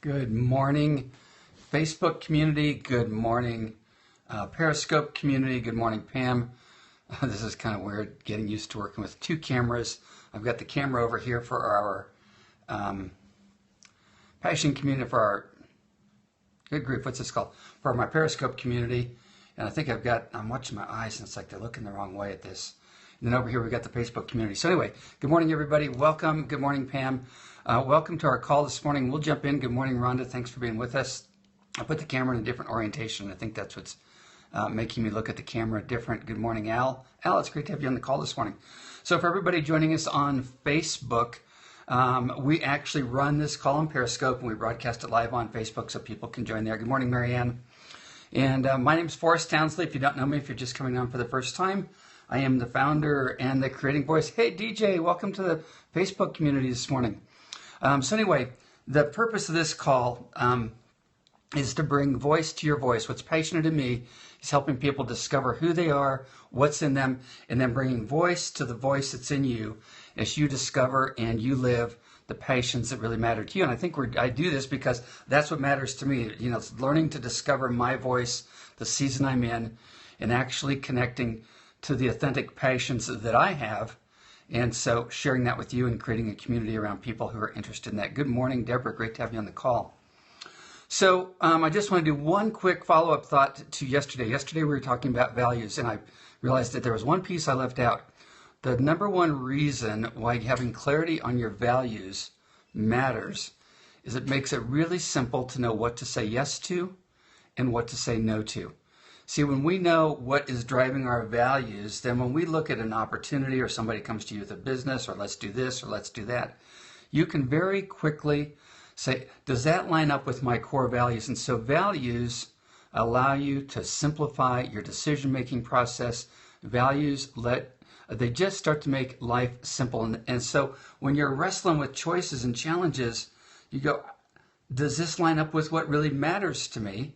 Good morning, Facebook community. Good morning, Periscope community. Good morning, Pam. This is kind of weird, getting used to working with two cameras. I've got the camera over here for our passion community, for our, good grief, what's this called? For my Periscope community. And I think I'm watching my eyes and it's like they're looking the wrong way at this. And then over here we got the Facebook community. So anyway, good morning everybody. Welcome. Good morning, Pam. Welcome to our call this morning. We'll jump in. Good morning, Rhonda. Thanks for being with us. I put the camera in a different orientation. I think that's what's making me look at the camera different. Good morning, Al. Al, it's great to have you on the call this morning. So for everybody joining us on Facebook, we actually run this call on Periscope and we broadcast it live on Facebook so people can join there. Good morning, Marianne. And my name is Forrest Townsley. If you don't know me, if you're just coming on for the first time, I am the founder and the creating voice. Hey, DJ, welcome to the Facebook community this morning. So anyway, the purpose of this call is to bring voice to your voice. What's passionate in me is helping people discover who they are, what's in them, and then bringing voice to the voice that's in you as you discover and you live the passions that really matter to you. And I think I do this because that's what matters to me. You know, it's learning to discover my voice, the season I'm in, and actually connecting to the authentic passions that I have. And so sharing that with you and creating a community around people who are interested in that. Good morning, Deborah. Great to have you on the call. So I just want to do one quick follow-up thought to yesterday. Yesterday we were talking about values, and I realized that there was one piece I left out. The number one reason why having clarity on your values matters is it makes it really simple to know what to say yes to and what to say no to. See, when we know what is driving our values, then when we look at an opportunity or somebody comes to you with a business or let's do this or let's do that, you can very quickly say, does that line up with my core values? And so values allow you to simplify your decision-making process. Values they just start to make life simple. And so when you're wrestling with choices and challenges, you go, does this line up with what really matters to me?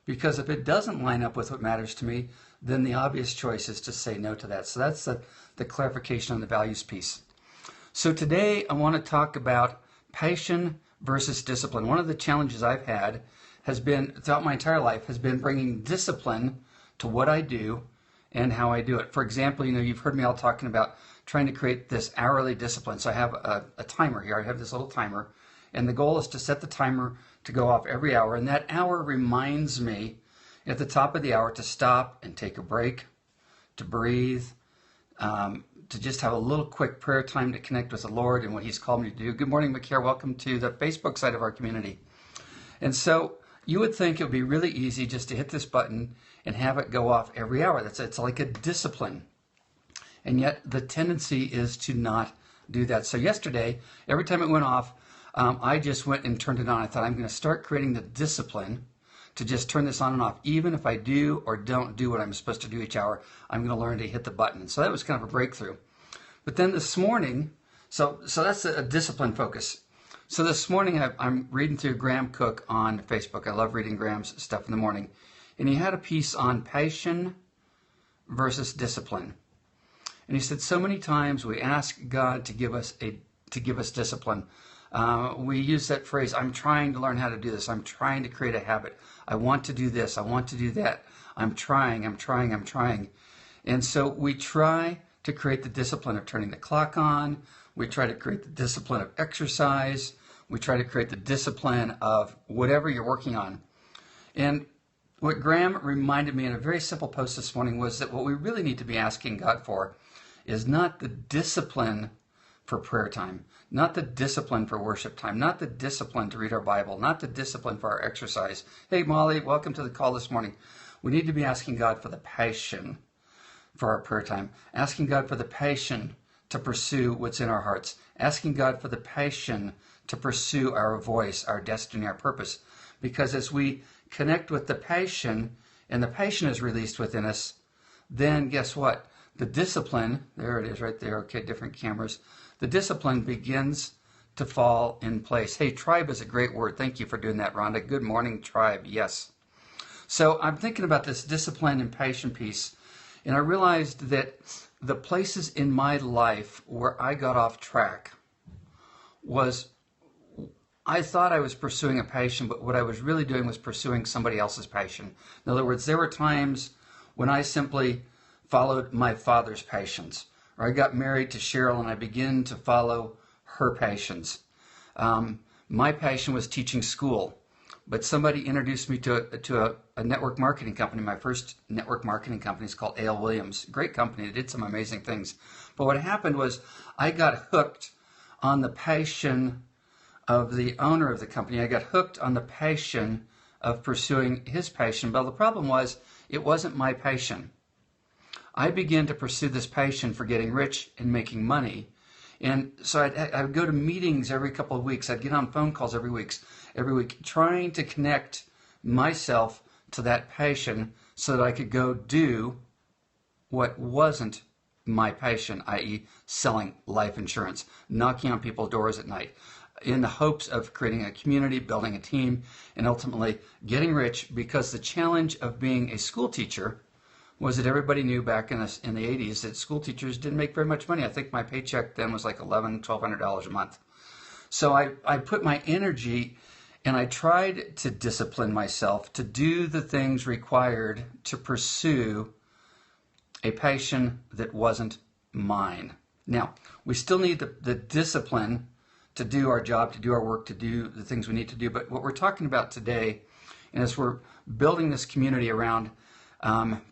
Because if it doesn't line up with what matters to me, then the obvious choice is to say no to that. So that's the clarification on the values piece. So today I want to talk about passion versus discipline. One of the challenges I've had has been, throughout my entire life, has been bringing discipline to what I do and how I do it. For example, you've heard me all talking about trying to create this hourly discipline. So I have a timer here. I have this little timer, and the goal is to set the timer to go off every hour, and that hour reminds me at the top of the hour to stop and take a break, to breathe, to just have a little quick prayer time to connect with the Lord and what He's called me to do. Good morning, McCare. Welcome to the Facebook side of our community. And so you would think it would be really easy just to hit this button and have it go off every hour. It's like a discipline. And yet the tendency is to not do that. So yesterday, every time it went off, I just went and turned it on. I thought, I'm going to start creating the discipline to just turn this on and off. Even if I do or don't do what I'm supposed to do each hour, I'm going to learn to hit the button. So that was kind of a breakthrough. But then this morning, so that's a discipline focus. So this morning I'm reading through Graham Cook on Facebook. I love reading Graham's stuff in the morning. And he had a piece on passion versus discipline. And he said so many times we ask God to give us discipline. We use that phrase, I'm trying to learn how to do this. I'm trying to create a habit. I want to do this. I want to do that. I'm trying. And so we try to create the discipline of turning the clock on. We try to create the discipline of exercise. We try to create the discipline of whatever you're working on. And what Graham reminded me in a very simple post this morning was that what we really need to be asking God for is not the discipline for prayer time, not the discipline for worship time, not the discipline to read our Bible, not the discipline for our exercise. Hey, Molly, welcome to the call this morning. We need to be asking God for the passion for our prayer time, asking God for the passion to pursue what's in our hearts, asking God for the passion to pursue our voice, our destiny, our purpose. Because as we connect with the passion and the passion is released within us, then guess what? The discipline, there it is right there, okay, different cameras. The discipline begins to fall in place. Hey, tribe is a great word. Thank you for doing that, Rhonda. Good morning, tribe. Yes. So I'm thinking about this discipline and passion piece, and I realized that the places in my life where I got off track was I thought I was pursuing a passion, but what I was really doing was pursuing somebody else's passion. In other words, there were times when I simply followed my father's passions, or I got married to Cheryl and I began to follow her passions. My passion was teaching school, but somebody introduced me to a network marketing company. My first network marketing company is called A.L. Williams. Great company. They did some amazing things. But what happened was I got hooked on the passion of the owner of the company. I got hooked on the passion of pursuing his passion. But the problem was it wasn't my passion. I began to pursue this passion for getting rich and making money. And so I would go to meetings every couple of weeks. I'd get on phone calls every week, trying to connect myself to that passion so that I could go do what wasn't my passion, i.e. selling life insurance, knocking on people's doors at night, in the hopes of creating a community, building a team, and ultimately getting rich, because the challenge of being a school teacher was that everybody knew back in the 80s that school teachers didn't make very much money. I think my paycheck then was like $1,100, $1,200 a month. So I put my energy and I tried to discipline myself to do the things required to pursue a passion that wasn't mine. Now, we still need the discipline to do our job, to do our work, to do the things we need to do. But what we're talking about today, and as we're building this community around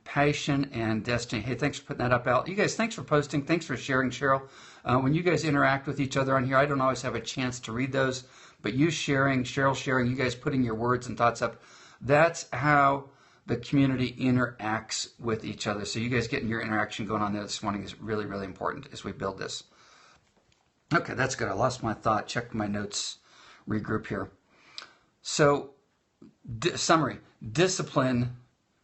passion and destiny. Hey, thanks for putting that up, Al. You guys, thanks for posting. Thanks for sharing, Cheryl. When you guys interact with each other on here, I don't always have a chance to read those, but you sharing, Cheryl sharing, you guys putting your words and thoughts up, that's how the community interacts with each other. So you guys getting your interaction going on there this morning is really, really important as we build this. Okay, that's good. I lost my thought. Check my notes, regroup here. So, summary, discipline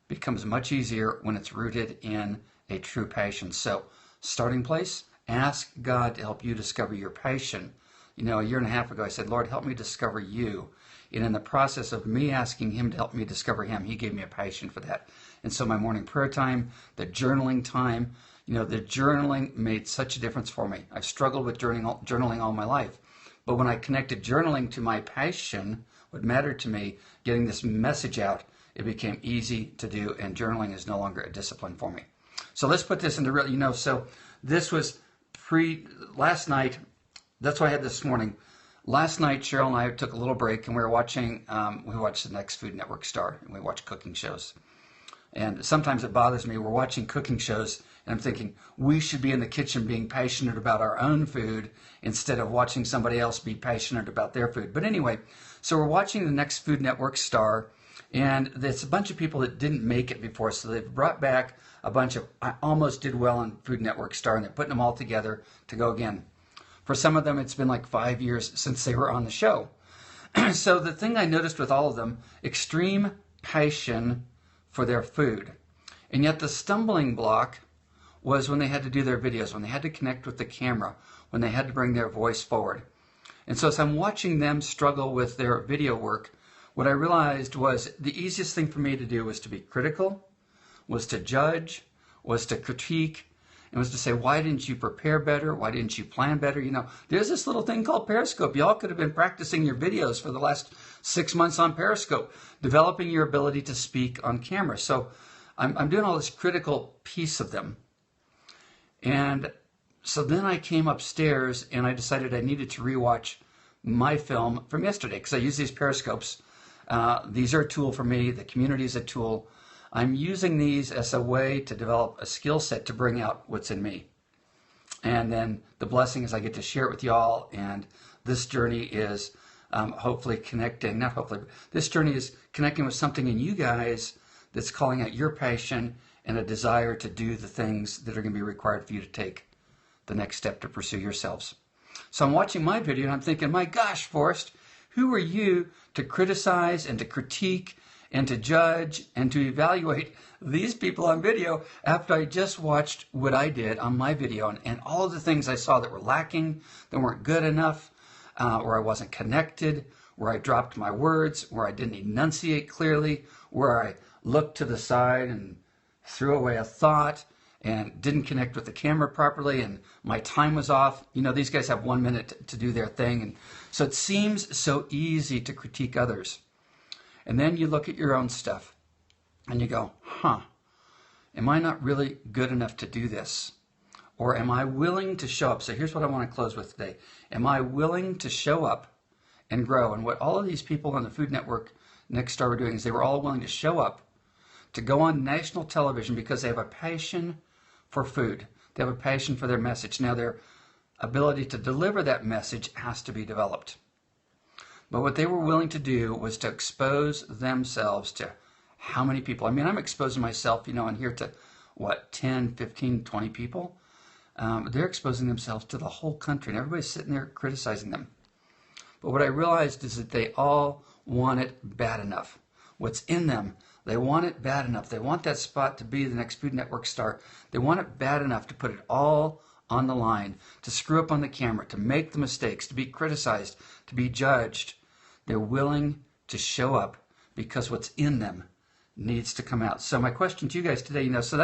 becomes much easier when it's rooted in a true passion. So, starting place, ask God to help you discover your passion. You know, a year and a half ago, I said, Lord, help me discover you. And in the process of me asking him to help me discover him, he gave me a passion for that. And so my morning prayer time, the journaling time, you know, the journaling made such a difference for me. I've struggled with journaling all my life. But when I connected journaling to my passion, what mattered to me, getting this message out, it became easy to do, and journaling is no longer a discipline for me. So let's put this into real, you know, so this was last night, that's what I had this morning. Last night, Cheryl and I took a little break, and we watched the next Food Network star, and we watched cooking shows. And sometimes it bothers me, we're watching cooking shows, and I'm thinking, we should be in the kitchen being passionate about our own food instead of watching somebody else be passionate about their food. But anyway, so we're watching the next Food Network star, and there's a bunch of people that didn't make it before, so they've brought back a bunch of, I almost did well on Food Network star, and they're putting them all together to go again. For some of them, it's been like 5 years since they were on the show. So the thing I noticed with all of them, extreme passion for their food. And yet the stumbling block was when they had to do their videos, when they had to connect with the camera, when they had to bring their voice forward. And so as I'm watching them struggle with their video work, what I realized was the easiest thing for me to do was to be critical, was to judge, was to critique, and was to say, why didn't you prepare better? Why didn't you plan better? You know, there's this little thing called Periscope. Y'all could have been practicing your videos for the last 6 months on Periscope, developing your ability to speak on camera. So I'm doing all this critical piece of them. And so then I came upstairs and I decided I needed to rewatch my film from yesterday because I use these Periscopes. These are a tool for me. The community is a tool. I'm using these as a way to develop a skill set to bring out what's in me. And then the blessing is I get to share it with y'all, and this journey is hopefully connecting, not hopefully, but this journey is connecting with something in you guys that's calling out your passion and a desire to do the things that are going to be required for you to take the next step to pursue yourselves. So I'm watching my video and I'm thinking, my gosh, Forrest, who are you to criticize and to critique and to judge and to evaluate these people on video after I just watched what I did on my video and all of the things I saw that were lacking, that weren't good enough, where I wasn't connected, where I dropped my words, where I didn't enunciate clearly, where I looked to the side and threw away a thought. and didn't connect with the camera properly, and my time was off. You know, these guys have 1 minute to do their thing, and so it seems so easy to critique others. And then you look at your own stuff and you go, am I not really good enough to do this? Or am I willing to show up? So here's what I want to close with today. Am I willing to show up and grow? And what all of these people on the Food Network Next Star were doing is they were all willing to show up, to go on national television because they have a passion for food. They have a passion for their message. Now their ability to deliver that message has to be developed. But what they were willing to do was to expose themselves to how many people? I mean, I'm exposing myself, on here to, 10, 15, 20 people? They're exposing themselves to the whole country, and everybody's sitting there criticizing them. But what I realized is that they all want it bad enough. What's in them, they want it bad enough. They want that spot to be the next Food Network star. They want it bad enough to put it all on the line, to screw up on the camera, to make the mistakes, to be criticized, to be judged. They're willing to show up because what's in them needs to come out. So my question to you guys today, so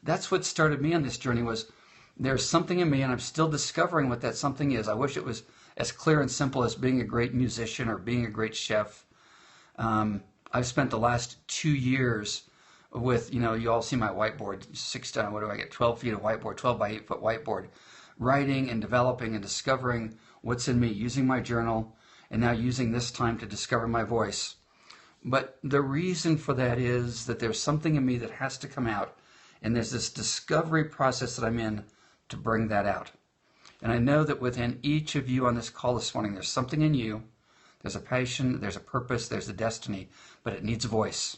that's what started me on this journey, was there's something in me, and I'm still discovering what that something is. I wish it was as clear and simple as being a great musician or being a great chef. I've spent the last 2 years with, you all see my whiteboard, 12 feet of whiteboard, 12 by 8 foot whiteboard, writing and developing and discovering what's in me, using my journal, and now using this time to discover my voice. But the reason for that is that there's something in me that has to come out, and there's this discovery process that I'm in to bring that out. And I know that within each of you on this call this morning, there's something in you. There's a passion, there's a purpose, there's a destiny, but it needs a voice.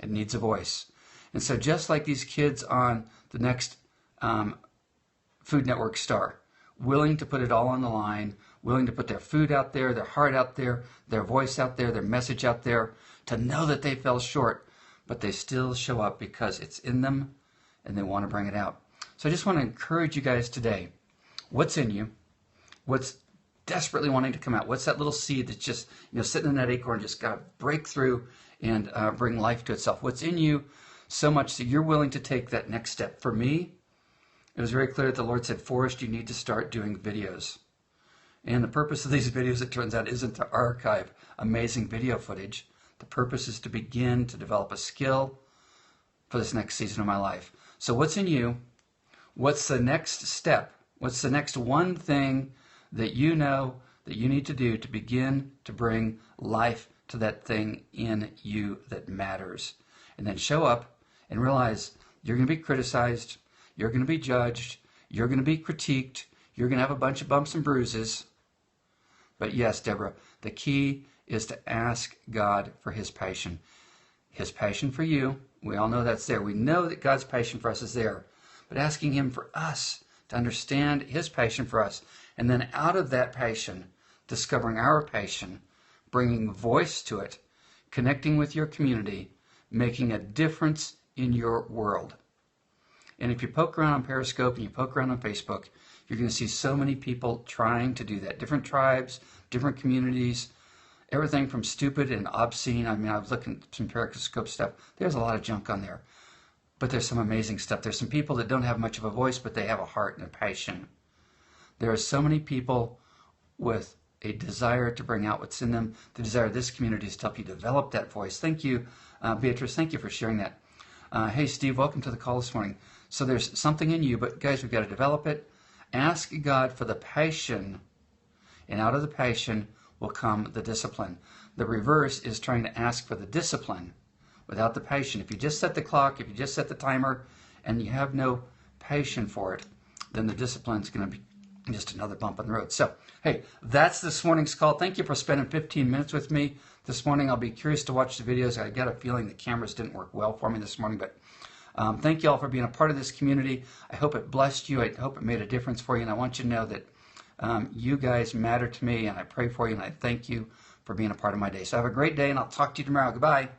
It needs a voice. And so just like these kids on the next Food Network star, willing to put it all on the line, willing to put their food out there, their heart out there, their voice out there, their message out there, to know that they fell short, but they still show up because it's in them and they want to bring it out. So I just want to encourage you guys today. What's in you? What's desperately wanting to come out? What's that little seed that's just sitting in that acorn, just got to break through and bring life to itself? What's in you so much that you're willing to take that next step? For me, it was very clear that the Lord said, Forrest, you need to start doing videos. And the purpose of these videos, it turns out, isn't to archive amazing video footage. The purpose is to begin to develop a skill for this next season of my life. So what's in you? What's the next step? What's the next one thing that you know that you need to do to begin to bring life to that thing in you that matters? And then show up and realize you're going to be criticized, you're going to be judged, you're going to be critiqued, you're going to have a bunch of bumps and bruises. But yes, Deborah, the key is to ask God for His passion. His passion for you, we all know that's there. We know that God's passion for us is there. But asking Him for us to understand His passion for us, and then out of that passion, discovering our passion, bringing voice to it, connecting with your community, making a difference in your world. And if you poke around on Periscope and you poke around on Facebook, you're going to see so many people trying to do that. Different tribes, different communities, everything from stupid and obscene. I mean, I was looking at some Periscope stuff. There's a lot of junk on there. But there's some amazing stuff. There's some people that don't have much of a voice, but they have a heart and a passion. There are so many people with a desire to bring out what's in them. The desire of this community is to help you develop that voice. Thank you, Beatrice. Thank you for sharing that. Hey, Steve, welcome to the call this morning. So there's something in you, but guys, we've got to develop it. Ask God for the passion, and out of the passion will come the discipline. The reverse is trying to ask for the discipline without the passion. If you just set the clock, if you just set the timer, and you have no passion for it, then the discipline is going to be just another bump on the road. So, hey, that's this morning's call. Thank you for spending 15 minutes with me this morning. I'll be curious to watch the videos. I got a feeling the cameras didn't work well for me this morning, but thank you all for being a part of this community. I hope it blessed you. I hope it made a difference for you, and I want you to know that you guys matter to me, and I pray for you, and I thank you for being a part of my day. So have a great day, and I'll talk to you tomorrow. Goodbye.